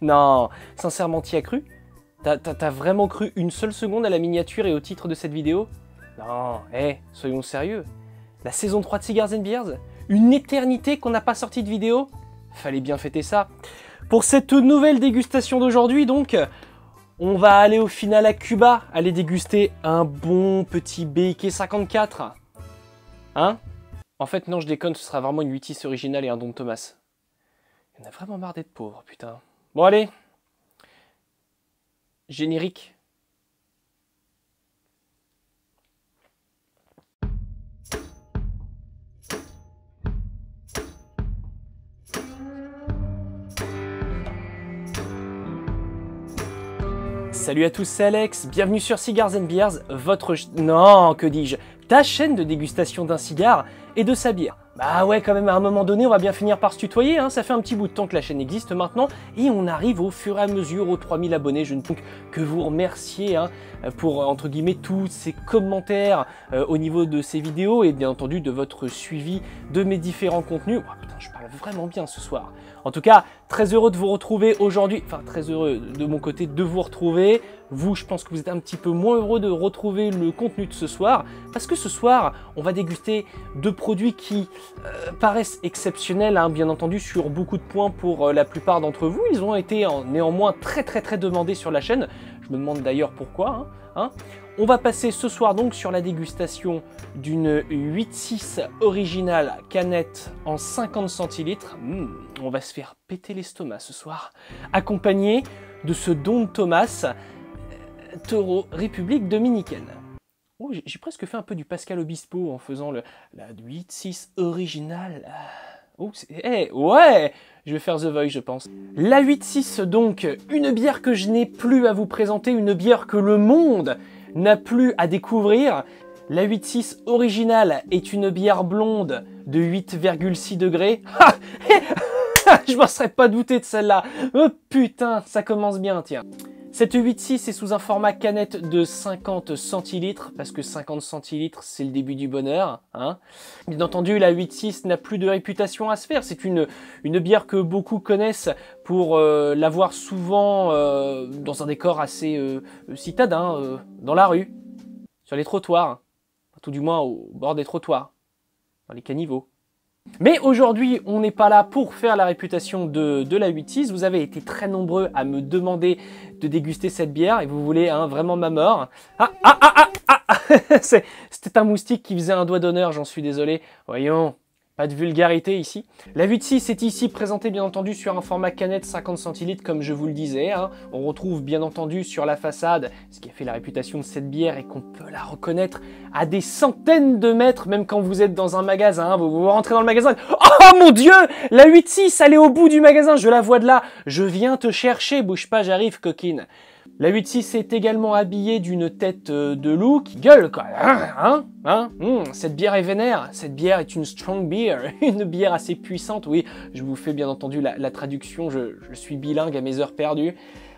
Non, sincèrement, t'y as cru? T'as vraiment cru une seule seconde à la miniature et au titre de cette vidéo? Non, soyons sérieux. La saison 3 de Cigars and Beers? Une éternité qu'on n'a pas sorti de vidéo? Fallait bien fêter ça. Pour cette nouvelle dégustation d'aujourd'hui, donc, on va aller au final à Cuba, aller déguster un bon petit BIK 54. Hein? En fait, non, je déconne, ce sera vraiment une 8-6 originale et un Don Thomas. On a vraiment marre d'être pauvre, putain. Bon, allez. Générique. Salut à tous, c'est Alex, bienvenue sur Cigars and Beers, votre... Non, que dis-je, ta chaîne de dégustation d'un cigare et de sa bière. Bah ouais, quand même, à un moment donné, on va bien finir par se tutoyer, hein. Ça fait un petit bout de temps que la chaîne existe maintenant, et on arrive au fur et à mesure aux 3000 abonnés. Je ne peux que vous remercier pour, entre guillemets, tous ces commentaires au niveau de ces vidéos, et bien entendu de votre suivi de mes différents contenus. Oh, putain, je parle vraiment bien ce soir. En tout cas, très heureux de vous retrouver aujourd'hui, enfin très heureux de mon côté de vous retrouver. Vous, je pense que vous êtes un petit peu moins heureux de retrouver le contenu de ce soir, parce que ce soir, on va déguster deux produits qui paraissent exceptionnels, hein, bien entendu, sur beaucoup de points pour la plupart d'entre vous. Ils ont été néanmoins très demandés sur la chaîne. Je me demande d'ailleurs pourquoi. On va passer ce soir donc sur la dégustation d'une 8-6 originale canette en 50 centilitres. On va se faire péter l'estomac ce soir, accompagné de ce Don Thomas Toro République Dominicaine. Oh, j'ai presque fait un peu du Pascal Obispo en faisant la 8-6 originale. Oh, ouais, je vais faire The Voice, je pense. La 8-6 donc, une bière que je n'ai plus à vous présenter, une bière que le monde n'a plus à découvrir. La 8-6 originale est une bière blonde de 8,6 degrés. Je m'en serais pas douté de celle-là. Oh putain, ça commence bien, tiens. Cette 8.6 est sous un format canette de 50 centilitres, parce que 50 centilitres, c'est le début du bonheur. Hein. Bien entendu, la 8.6 n'a plus de réputation à se faire. C'est une bière que beaucoup connaissent pour l'avoir souvent dans un décor assez citadin, dans la rue, sur les trottoirs, tout du moins au bord des trottoirs, dans les caniveaux. Mais aujourd'hui, on n'est pas là pour faire la réputation de la 8-6. Vous avez été très nombreux à me demander de déguster cette bière et vous voulez vraiment ma mort. C'était un moustique qui faisait un doigt d'honneur, j'en suis désolé. Voyons, pas de vulgarité ici. La 8-6 est ici présentée bien entendu sur un format canette 50 centilitres comme je vous le disais. On retrouve bien entendu sur la façade ce qui a fait la réputation de cette bière et qu'on peut la reconnaître à des centaines de mètres, même quand vous êtes dans un magasin, vous rentrez dans le magasin, oh mon Dieu, la 8-6, elle est au bout du magasin, je la vois de là, je viens te chercher, bouge pas, j'arrive coquine. La 8-6 est également habillée d'une tête de loup qui gueule quoi. Cette bière est vénère, cette bière est une strong beer, une bière assez puissante, oui, je vous fais bien entendu la traduction, je suis bilingue à mes heures perdues.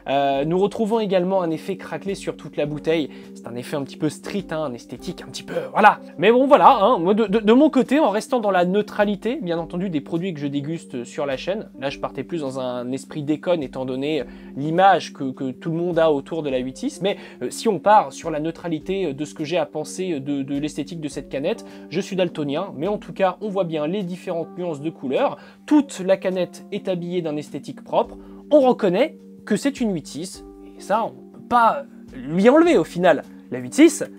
Nous retrouvons également un effet craquelé sur toute la bouteille. C'est un effet un petit peu street, un esthétique un petit peu, voilà. Mais bon, voilà, moi de mon côté, en restant dans la neutralité, bien entendu, des produits que je déguste sur la chaîne. Là, je partais plus dans un esprit déconne, étant donné l'image que tout le monde a autour de la 8.6. Mais si on part sur la neutralité de ce que j'ai à penser de l'esthétique de cette canette, je suis daltonien. Mais en tout cas, on voit bien les différentes nuances de couleurs. Toute la canette est habillée d'un esthétique propre. On reconnaît que c'est une 8.6, et ça, on ne peut pas lui enlever au final. La 8.6,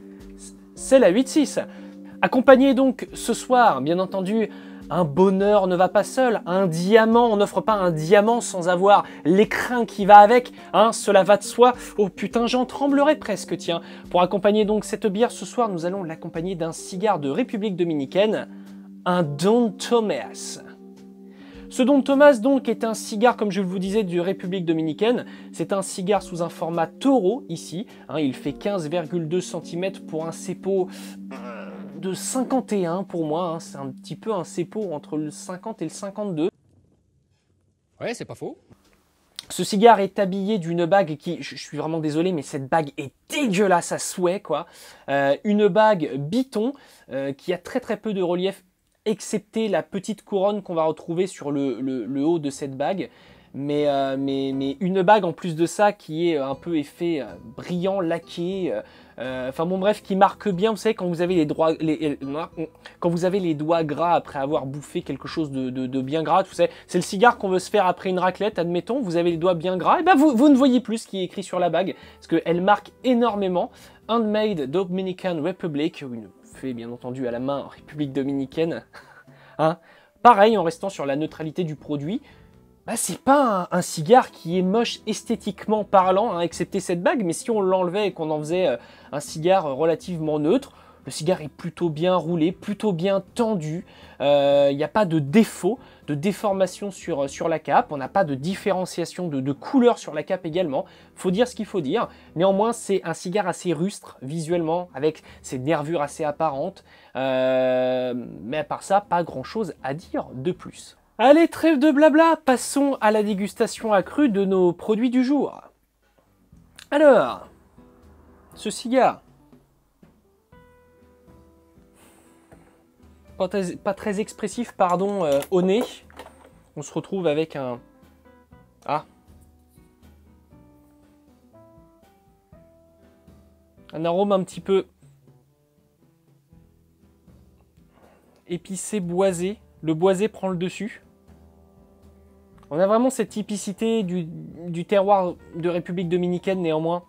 c'est la 8.6. Accompagné donc ce soir, bien entendu, un bonheur ne va pas seul, un diamant, on n'offre pas un diamant sans avoir l'écrin qui va avec, cela va de soi. Oh putain, j'en tremblerais presque, tiens. Pour accompagner donc cette bière, ce soir, nous allons l'accompagner d'un cigare de République Dominicaine, un Don Thomas. Ce Don Thomas donc est un cigare, comme je vous disais, de République Dominicaine. C'est un cigare sous un format Toro ici. Il fait 15,2 cm pour un cépo de 51 pour moi. C'est un petit peu un cépo entre le 50 et le 52. Ouais, c'est pas faux. Ce cigare est habillé d'une bague qui, je suis vraiment désolé, mais cette bague est dégueulasse à souhait, quoi. Une bague biton qui a très peu de relief. excepté la petite couronne qu'on va retrouver sur le haut de cette bague. Mais une bague en plus de ça qui est un peu effet brillant, laqué, enfin bon bref, qui marque bien, vous savez, quand vous avez quand vous avez les doigts gras après avoir bouffé quelque chose de bien gras, vous savez, c'est le cigare qu'on veut se faire après une raclette, admettons, vous avez les doigts bien gras, et ben vous ne voyez plus ce qui est écrit sur la bague, parce qu'elle marque énormément, Handmade Dominican Republic, fait bien entendu à la main en République Dominicaine, hein. Pareil, en restant sur la neutralité du produit, bah, c'est pas un cigare qui est moche esthétiquement parlant, hein, excepté cette bague, mais si on l'enlevait et qu'on en faisait un cigare relativement neutre, le cigare est plutôt bien roulé, plutôt bien tendu, il n'y a pas de défaut, de déformation sur la cape, on n'a pas de différenciation de couleur sur la cape également, faut dire ce qu'il faut dire. Néanmoins, c'est un cigare assez rustre visuellement, avec ses nervures assez apparentes, mais à part ça, pas grand chose à dire de plus. Allez, trêve de blabla, passons à la dégustation accrue de nos produits du jour. Alors, ce cigare, pas très expressif, pardon, au nez. On se retrouve avec un... Ah. Un arôme un petit peu épicé, boisé. Le boisé prend le dessus. On a vraiment cette typicité du terroir de République Dominicaine, néanmoins.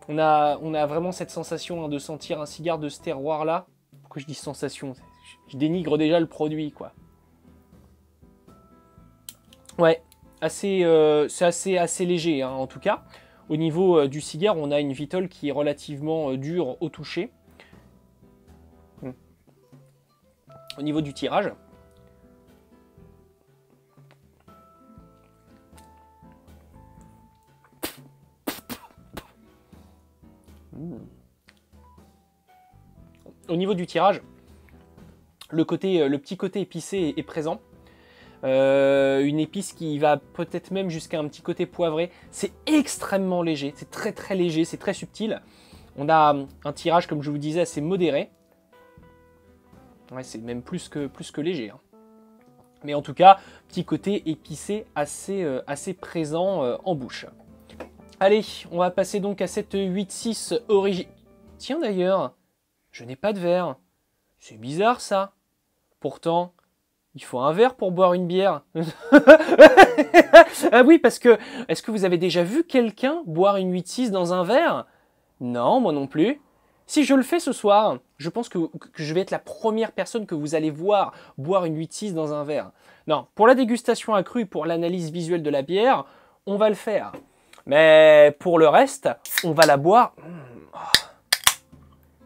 On a vraiment cette sensation, hein, de sentir un cigare de ce terroir-là. Pourquoi je dis sensation? Je dénigre déjà le produit, quoi. Ouais, c'est assez léger, hein, en tout cas. Au niveau du cigare, on a une vitole qui est relativement dure au toucher. Au niveau du tirage, le petit côté épicé est présent. Une épice qui va peut-être même jusqu'à un petit côté poivré. C'est extrêmement léger, c'est très très léger, c'est très subtil. On a un tirage, comme je vous disais, assez modéré. Ouais, c'est même plus que léger, hein. Mais en tout cas, petit côté épicé assez présent en bouche. Allez, on va passer donc à cette 8.6 origine. Tiens d'ailleurs, je n'ai pas de verre. C'est bizarre ça. Pourtant, il faut un verre pour boire une bière. Ah oui, parce que, est-ce que vous avez déjà vu quelqu'un boire une 8.6 dans un verre? Non, moi non plus. Si je le fais ce soir, je pense que je vais être la première personne que vous allez voir boire une 8.6 dans un verre. Non, pour la dégustation accrue, pour l'analyse visuelle de la bière, on va le faire. Mais pour le reste, on va la boire.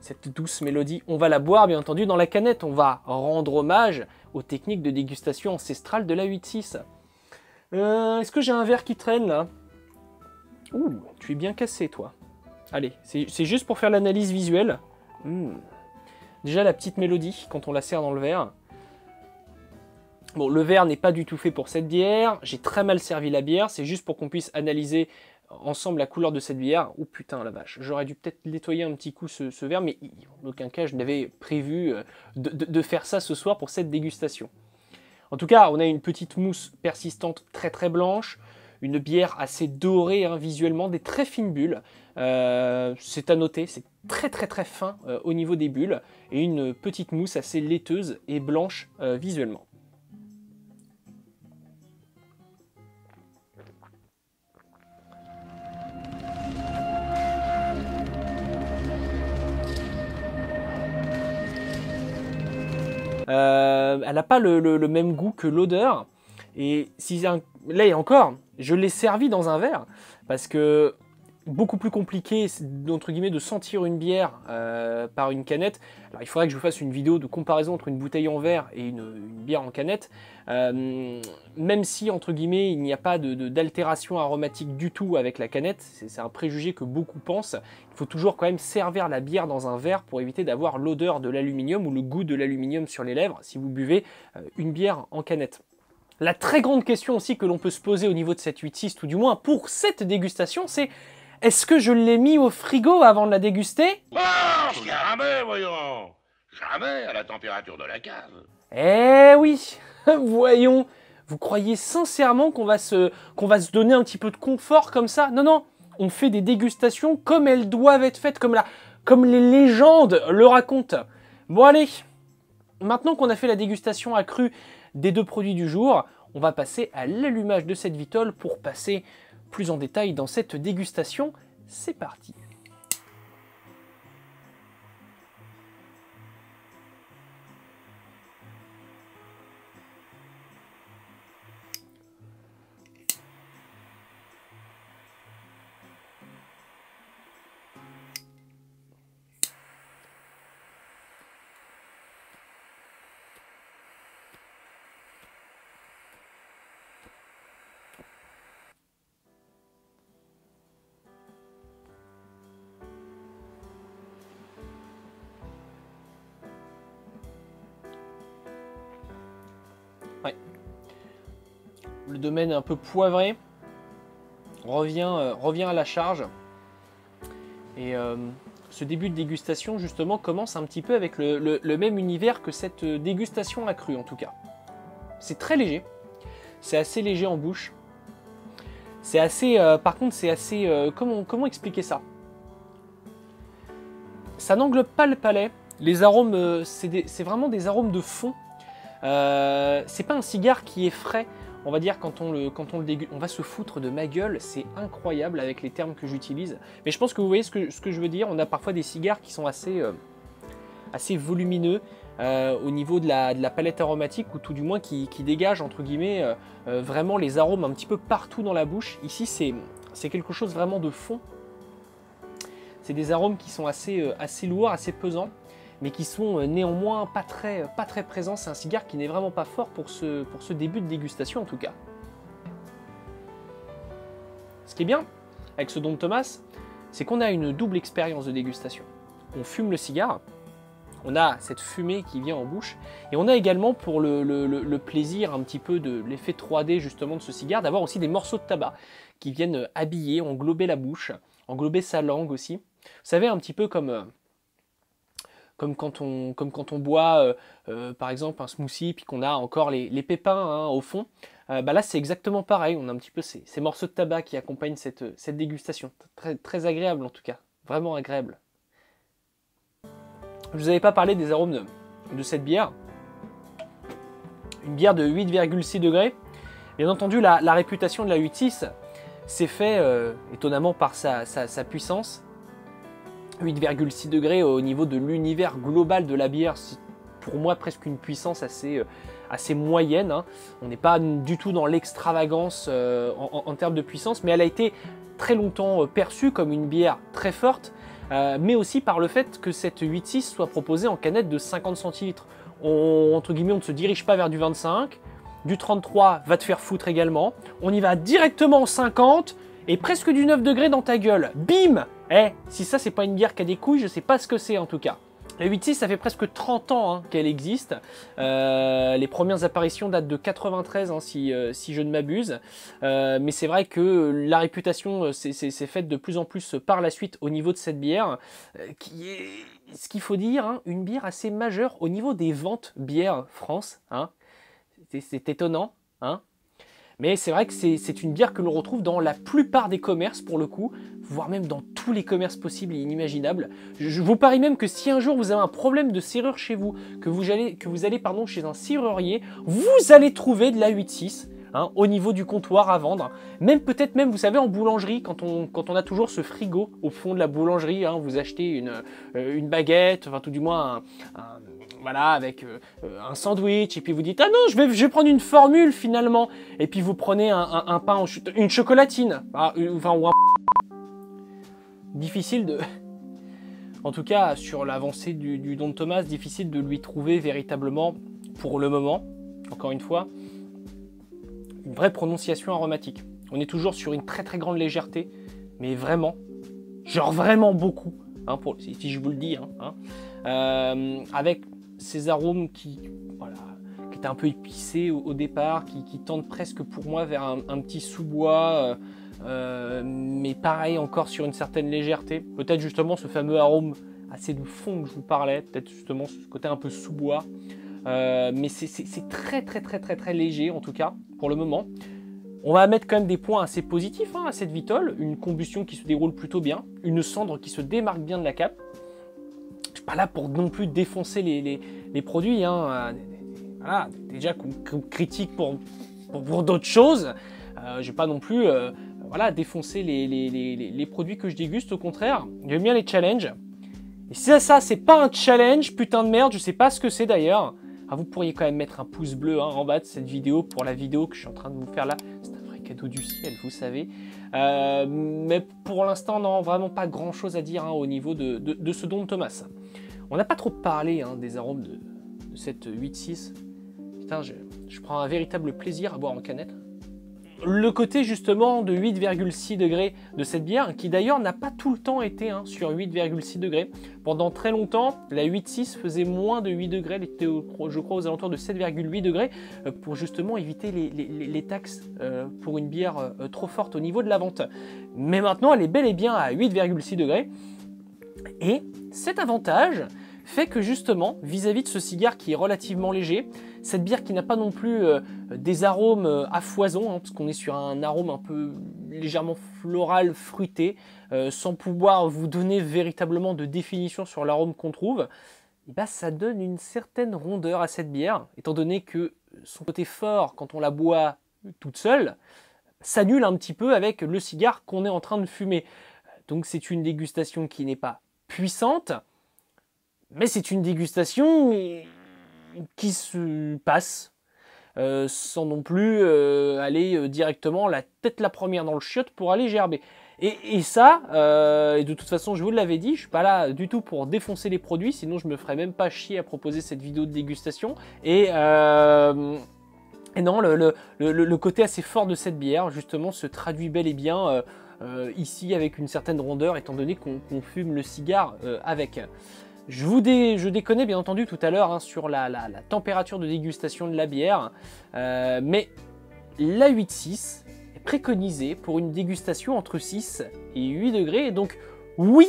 Cette douce mélodie, on va la boire bien entendu dans la canette. On va rendre hommage aux techniques de dégustation ancestrale de la 8.6. Est-ce que j'ai un verre qui traîne là? Ouh, tu es bien cassé toi. Allez, c'est juste pour faire l'analyse visuelle. Déjà la petite mélodie quand on la sert dans le verre. Bon, le verre n'est pas du tout fait pour cette bière. J'ai très mal servi la bière. C'est juste pour qu'on puisse analyser ensemble la couleur de cette bière. Oh putain la vache. J'aurais dû peut-être nettoyer un petit coup ce verre, mais en aucun cas je n'avais prévu de faire ça ce soir pour cette dégustation. En tout cas, on a une petite mousse persistante très très blanche. Une bière assez dorée, hein, visuellement, des très fines bulles. C'est à noter, c'est très très très fin au niveau des bulles. Et une petite mousse assez laiteuse et blanche visuellement. Elle n'a pas le même goût que l'odeur. Et si là et encore, je l'ai servi dans un verre parce que beaucoup plus compliqué entre guillemets de sentir une bière par une canette. Alors il faudrait que je vous fasse une vidéo de comparaison entre une bouteille en verre et une bière en canette. Même si entre guillemets il n'y a pas d'altération aromatique du tout avec la canette, c'est un préjugé que beaucoup pensent. Il faut toujours quand même servir la bière dans un verre pour éviter d'avoir l'odeur de l'aluminium ou le goût de l'aluminium sur les lèvres si vous buvez une bière en canette. La très grande question aussi que l'on peut se poser au niveau de cette 8.6, tout du moins pour cette dégustation, c'est: est-ce que je l'ai mis au frigo avant de la déguster? Oh, jamais, voyons. Jamais à la température de la cave. Eh oui, voyons, vous croyez sincèrement qu'on va se donner un petit peu de confort comme ça? Non, non, on fait des dégustations comme elles doivent être faites, comme les légendes le racontent. Bon allez, maintenant qu'on a fait la dégustation accrue des deux produits du jour, on va passer à l'allumage de cette Vitol pour passer plus en détail dans cette dégustation. C'est parti. Ouais. Le domaine un peu poivré revient à la charge. Et ce début de dégustation, justement, commence un petit peu avec le même univers que cette dégustation accrue, en tout cas. C'est très léger. C'est assez léger en bouche. C'est assez... par contre, c'est assez... comment expliquer ça? Ça n'englobe pas le palais. Les arômes, c'est vraiment des arômes de fond. C'est pas un cigare qui est frais. On va dire quand on le déguste, on va se foutre de ma gueule, c'est incroyable avec les termes que j'utilise. Mais je pense que vous voyez ce que je veux dire. On a parfois des cigares qui sont assez volumineux au niveau de la palette aromatique, ou tout du moins qui dégagent entre guillemets vraiment les arômes un petit peu partout dans la bouche. Ici c'est quelque chose vraiment de fond. C'est des arômes qui sont assez lourds, assez pesants, mais qui sont néanmoins pas très présents. C'est un cigare qui n'est vraiment pas fort pour ce début de dégustation en tout cas. Ce qui est bien avec ce Don Thomas, c'est qu'on a une double expérience de dégustation. On fume le cigare, on a cette fumée qui vient en bouche, et on a également pour le plaisir un petit peu de l'effet 3D justement de ce cigare, d'avoir aussi des morceaux de tabac qui viennent habiller, englober la bouche, englober sa langue aussi. Vous savez, un petit peu comme quand on boit par exemple un smoothie puis qu'on a encore les pépins hein, au fond. Bah là c'est exactement pareil, on a un petit peu ces morceaux de tabac qui accompagnent cette dégustation. Très agréable en tout cas, vraiment agréable. Je ne vous avais pas parlé des arômes de cette bière. Une bière de 8,6 degrés. Bien entendu la réputation de la 8,6 s'est fait étonnamment par sa puissance. 8,6 degrés au niveau de l'univers global de la bière, c'est pour moi presque une puissance assez moyenne. Hein. On n'est pas du tout dans l'extravagance en termes de puissance, mais elle a été très longtemps perçue comme une bière très forte, mais aussi par le fait que cette 8,6 soit proposée en canette de 50 centilitres. Entre guillemets, on ne se dirige pas vers du 25, du 33 va te faire foutre également, on y va directement en 50, et presque du 9 degrés dans ta gueule. Bim! Si ça c'est pas une bière qui a des couilles, je sais pas ce que c'est en tout cas. La 8,6 ça fait presque 30 ans hein, qu'elle existe. Les premières apparitions datent de 93 hein, si je ne m'abuse. Mais c'est vrai que la réputation s'est faite de plus en plus par la suite au niveau de cette bière, qui est, ce qu'il faut dire, hein, une bière assez majeure au niveau des ventes bière France. Hein. C'est étonnant. Hein. Mais c'est vrai que c'est une bière que l'on retrouve dans la plupart des commerces pour le coup, voire même dans tous les commerces possibles et inimaginables. Je vous parie même que si un jour vous avez un problème de serrure chez vous, que vous allez chez un serrurier, vous allez trouver de la 8,6 hein, au niveau du comptoir à vendre. Même peut-être même, vous savez, en boulangerie, quand on a toujours ce frigo au fond de la boulangerie, hein, vous achetez une baguette, enfin tout du moins voilà, avec un sandwich, et puis vous dites « Ah non, je vais prendre une formule finalement !» Et puis vous prenez un pain, une chocolatine, enfin, ou un... Difficile de... En tout cas, sur l'avancée du Don Thomas, difficile de lui trouver véritablement, pour le moment, encore une fois, une vraie prononciation aromatique. On est toujours sur une très grande légèreté, mais vraiment, genre vraiment beaucoup, hein, si je vous le dis, avec ces arômes qui étaient un peu épicés au départ, qui tendent presque pour moi vers un petit sous-bois, mais pareil encore sur une certaine légèreté. Peut-être justement ce fameux arôme assez de fond que je vous parlais, peut-être justement ce côté un peu sous-bois. mais c'est très léger en tout cas pour le moment. On va mettre quand même des points assez positifs à cette Vitol, une combustion qui se déroule plutôt bien, une cendre qui se démarque bien de la cape. Je suis pas là pour non plus défoncer les produits, voilà, déjà qu'on critique pour d'autres choses. Je vais pas non plus voilà, défoncer les produits que je déguste, au contraire. J'aime bien les challenges. Et si ça c'est pas un challenge, putain de merde, je sais pas ce que c'est d'ailleurs. Vous pourriez quand même mettre un pouce bleu en bas de cette vidéo pour la vidéo que je suis en train de vous faire là. C'est un vrai cadeau du ciel, vous savez. Mais pour l'instant, non, vraiment pas grand chose à dire au niveau de ce Don Thomas. On n'a pas trop parlé des arômes de cette 8.6. Putain, je prends un véritable plaisir à boire en canette. Le côté justement de 8,6 degrés de cette bière, qui d'ailleurs n'a pas tout le temps été sur 8,6 degrés. Pendant très longtemps, la 8.6 faisait moins de 8 degrés, elle était je crois aux alentours de 7,8 degrés, pour justement éviter les taxes pour une bière trop forte au niveau de la vente. Mais maintenant, elle est bel et bien à 8,6 degrés. Et cet avantage fait que justement, vis-à-vis de ce cigare qui est relativement léger, cette bière qui n'a pas non plus des arômes à foison, parce qu'on est sur un arôme un peu légèrement floral, fruité, sans pouvoir vous donner véritablement de définition sur l'arôme qu'on trouve, et ça donne une certaine rondeur à cette bière, étant donné que son côté fort, quand on la boit toute seule, s'annule un petit peu avec le cigare qu'on est en train de fumer. Donc c'est une dégustation qui n'est pas puissante, mais c'est une dégustation qui se passe sans non plus aller directement la tête la première dans le chiotte pour aller gerber. Et ça, et de toute façon je vous l'avais dit, je suis pas là du tout pour défoncer les produits, sinon je me ferais même pas chier à proposer cette vidéo de dégustation. Et non, le côté assez fort de cette bière justement se traduit bel et bien ici avec une certaine rondeur, étant donné qu'on fume le cigare avec. Je déconnais bien entendu tout à l'heure sur la température de dégustation de la bière, mais la 8.6 est préconisée pour une dégustation entre 6 et 8 degrés, donc oui,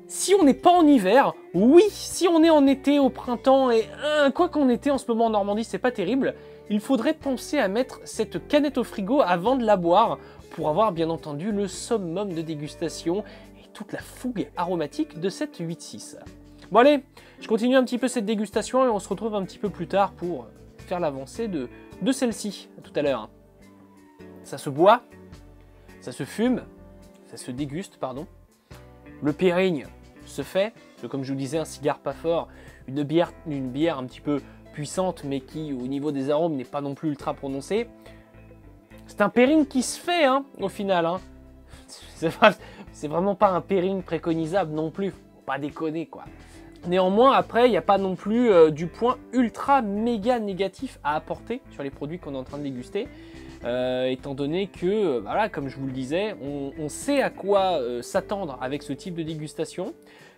si on n'est pas en hiver, oui, si on est en été, au printemps, et quoi qu'en été en ce moment en Normandie, c'est pas terrible, il faudrait penser à mettre cette canette au frigo avant de la boire, pour avoir bien entendu le summum de dégustation toute la fougue aromatique de cette 8.6. Bon allez, je continue un petit peu cette dégustation et on se retrouve un petit peu plus tard pour faire l'avancée de celle-ci. À tout à l'heure. Ça se boit, ça se fume, ça se déguste, pardon. Le pairing se fait, comme je vous disais, un cigare pas fort, une bière un petit peu puissante mais qui au niveau des arômes n'est pas non plus ultra prononcée. C'est un pairing qui se fait au final. C'est vraiment pas un pairing préconisable non plus, faut pas déconner quoi. Néanmoins, après, il n'y a pas non plus du point ultra méga négatif à apporter sur les produits qu'on est en train de déguster, étant donné que, voilà, comme je vous le disais, on sait à quoi s'attendre avec ce type de dégustation.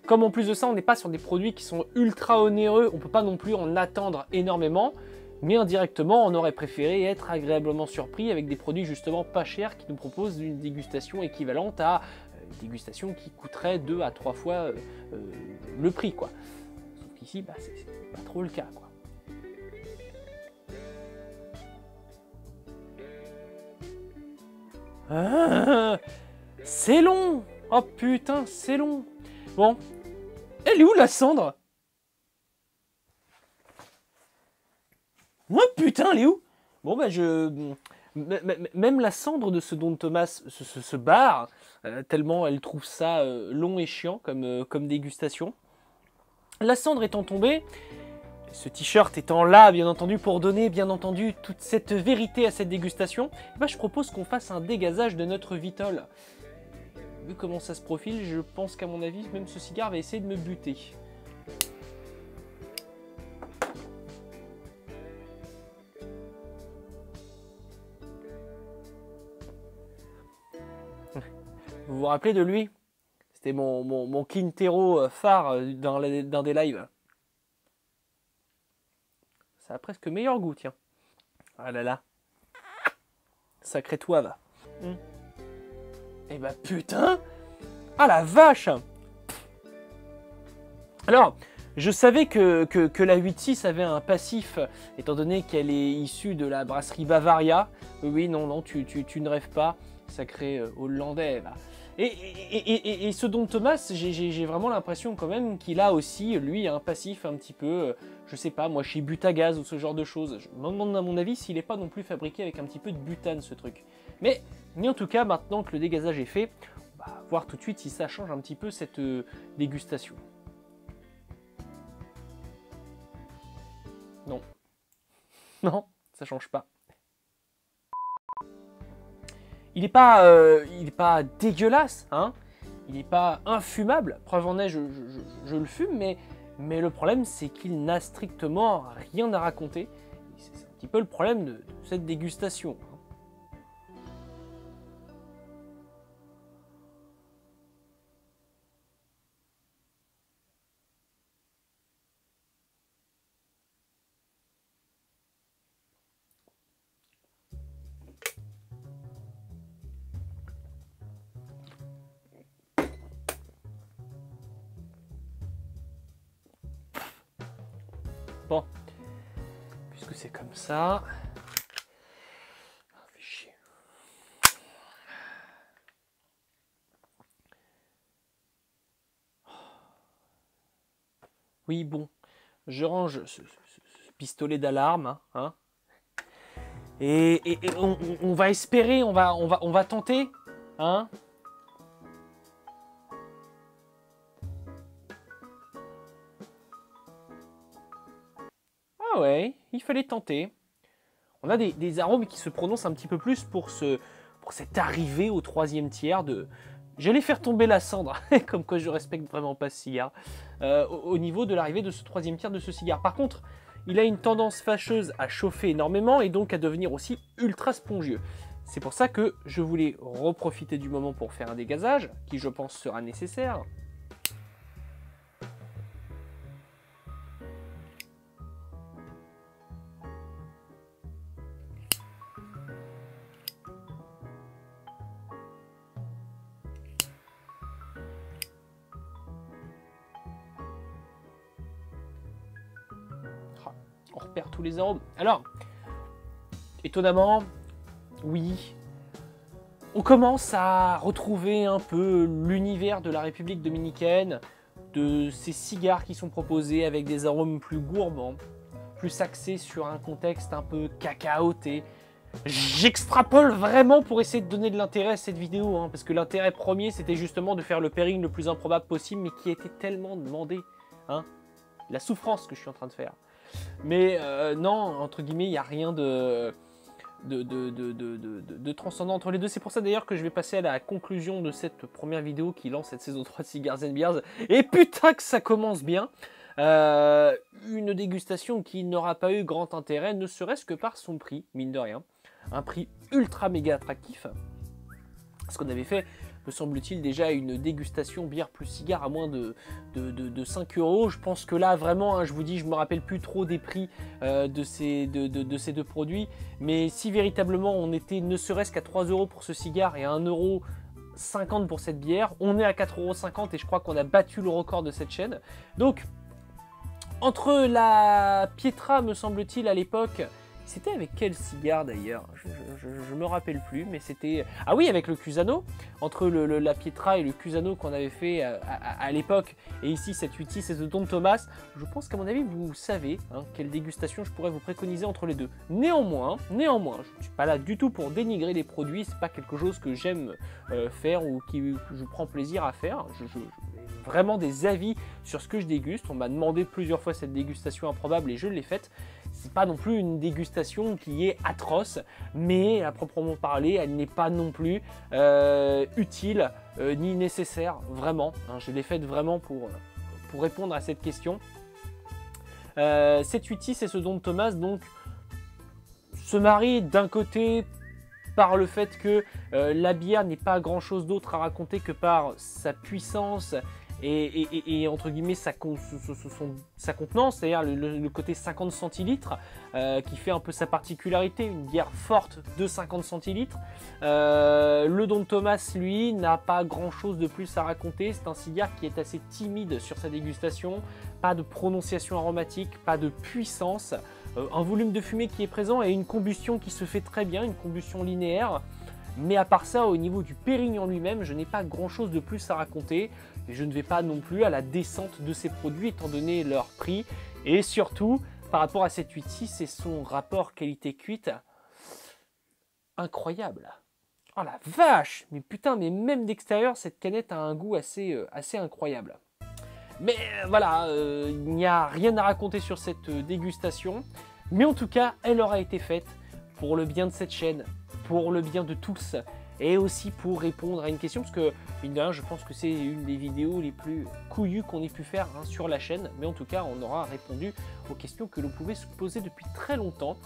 Comme en plus de ça, on n'est pas sur des produits qui sont ultra onéreux, on ne peut pas non plus en attendre énormément, mais indirectement, on aurait préféré être agréablement surpris avec des produits justement pas chers qui nous proposent une dégustation équivalente à une dégustation qui coûterait 2 à 3 fois le prix, quoi. Sauf qu'ici, c'est pas trop le cas, quoi. C'est long! Oh putain, c'est long! Bon, elle est où la cendre? Oh putain, elle est où? Bon même la cendre de ce Don Thomas se barre, tellement elle trouve ça long et chiant comme dégustation. La cendre étant tombée, ce t-shirt étant là, bien entendu, pour donner, bien entendu, toute cette vérité à cette dégustation, je propose qu'on fasse un dégazage de notre Vitol. Vu comment ça se profile, je pense qu'à mon avis, même ce cigare va essayer de me buter. Vous vous rappelez de lui? C'était mon Quintero phare dans des lives. Ça a presque meilleur goût, tiens. Ah là là. Sacré toile. Eh bah putain! Ah la vache! Alors, Je savais que la 8.6 avait un passif, étant donné qu'elle est issue de la brasserie Bavaria. Oui, non, tu ne rêves pas, sacré hollandais. Bah. Et ce Don Thomas, j'ai vraiment l'impression quand même qu'il a aussi, lui, un passif un petit peu, je sais pas, moi, chez Butagaz ou ce genre de choses. Je me demande à mon avis s'il n'est pas non plus fabriqué avec un petit peu de butane, ce truc. Mais en tout cas, maintenant que le dégazage est fait, on va voir tout de suite si ça change un petit peu cette dégustation. Non. Non, ça change pas. Il n'est pas dégueulasse, hein. Il n'est pas infumable. Preuve en est, je le fume, mais le problème, c'est qu'il n'a strictement rien à raconter. C'est un petit peu le problème de cette dégustation. Bon, puisque c'est comme ça, fait chier. Oui, bon, je range ce pistolet d'alarme, hein, et on va espérer, on va tenter, hein. Ah ouais, il fallait tenter. On a des arômes qui se prononcent un petit peu plus pour cette arrivée au troisième tiers de... J'allais faire tomber la cendre, comme quoi je respecte vraiment pas ce cigare, au niveau de l'arrivée de ce troisième tiers de ce cigare. Par contre, il a une tendance fâcheuse à chauffer énormément et donc à devenir aussi ultra spongieux. C'est pour ça que je voulais reprofiter du moment pour faire un dégazage, qui je pense sera nécessaire. On repère tous les arômes. Alors, étonnamment, oui, on commence à retrouver un peu l'univers de la République dominicaine, de ces cigares qui sont proposés avec des arômes plus gourmands, plus axés sur un contexte un peu cacaoté. J'extrapole vraiment pour essayer de donner de l'intérêt à cette vidéo, hein, parce que l'intérêt premier, c'était justement de faire le pairing le plus improbable possible, mais qui était tellement demandé. Hein, la souffrance que je suis en train de faire. Mais non, entre guillemets, il n'y a rien de transcendant entre les deux. C'est pour ça d'ailleurs que je vais passer à la conclusion de cette première vidéo qui lance cette saison 3 de Cigars and Beers. Et putain que ça commence bien. Une dégustation qui n'aura pas eu grand intérêt, ne serait-ce que par son prix, mine de rien. Un prix ultra méga attractif. Parce qu'on avait fait, me semble-t-il, déjà une dégustation bière plus cigare à moins de 5 €. Je pense que là, vraiment, hein, je vous dis, je ne me rappelle plus trop des prix de ces deux produits. Mais si véritablement on était ne serait-ce qu'à 3 € pour ce cigare et à 1,50 € pour cette bière, on est à 4,50 € et je crois qu'on a battu le record de cette chaîne. Donc, entre la Pietra, me semble-t-il, à l'époque... C'était avec quel cigare d'ailleurs? Je me rappelle plus, mais c'était... Ah oui, avec le Cusano. Entre la Pietra et le Cusano qu'on avait fait à l'époque, et ici cette 8.6 et ce Don Thomas, je pense qu'à mon avis, vous savez hein, quelle dégustation je pourrais vous préconiser entre les deux. Néanmoins, je ne suis pas là du tout pour dénigrer les produits, c'est pas quelque chose que j'aime faire ou que je prends plaisir à faire. J'ai vraiment des avis sur ce que je déguste. On m'a demandé plusieurs fois cette dégustation improbable et je l'ai faite. C'est pas non plus une dégustation qui est atroce, mais à proprement parler, elle n'est pas non plus utile ni nécessaire, vraiment. Hein, je l'ai faite vraiment pour répondre à cette question. Cette 8.6 et ce Don Thomas, donc, se marient d'un côté par le fait que la bière n'est pas grand chose d'autre à raconter que par sa puissance et entre guillemets sa contenance, c'est-à-dire le côté 50 centilitres qui fait un peu sa particularité, une bière forte de 50 centilitres. Le Don Tomás, lui, n'a pas grand-chose de plus à raconter. C'est un cigare qui est assez timide sur sa dégustation, pas de prononciation aromatique, pas de puissance, un volume de fumée qui est présent et une combustion qui se fait très bien, une combustion linéaire. Mais à part ça, au niveau du Pérignon lui-même, je n'ai pas grand-chose de plus à raconter. Et je ne vais pas non plus à la descente de ces produits étant donné leur prix. Et surtout, par rapport à cette 8.6 et son rapport qualité-cuite, incroyable. Oh la vache! Mais putain, mais même d'extérieur, cette canette a un goût assez incroyable. Mais voilà, il n'y a rien à raconter sur cette dégustation. Mais en tout cas, elle aura été faite pour le bien de cette chaîne, pour le bien de tous, et aussi pour répondre à une question, parce que, mine de rien, je pense que c'est une des vidéos les plus couillues qu'on ait pu faire sur la chaîne, mais en tout cas, on aura répondu aux questions que l'on pouvait se poser depuis très longtemps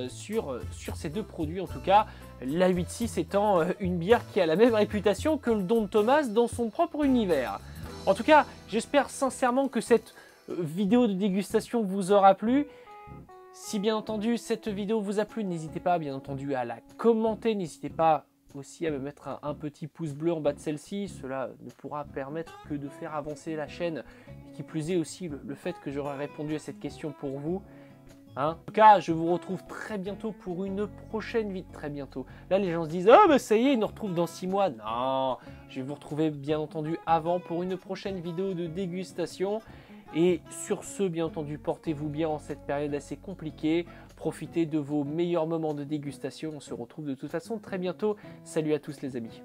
sur ces deux produits. En tout cas, la 8.6 étant une bière qui a la même réputation que le Don Tomás dans son propre univers. En tout cas, j'espère sincèrement que cette vidéo de dégustation vous aura plu. Si bien entendu cette vidéo vous a plu, n'hésitez pas bien entendu à la commenter, n'hésitez pas aussi à me mettre un petit pouce bleu en bas de celle-ci, cela ne pourra permettre que de faire avancer la chaîne, et qui plus est aussi le fait que j'aurai répondu à cette question pour vous. En tout cas, je vous retrouve très bientôt pour une prochaine vidéo, très bientôt. Là, les gens se disent « Oh, bah ça y est, ils nous retrouvent dans 6 mois ». Non, je vais vous retrouver bien entendu avant pour une prochaine vidéo de dégustation. Et sur ce, bien entendu, portez-vous bien en cette période assez compliquée. Profitez de vos meilleurs moments de dégustation. On se retrouve de toute façon très bientôt. Salut à tous les amis.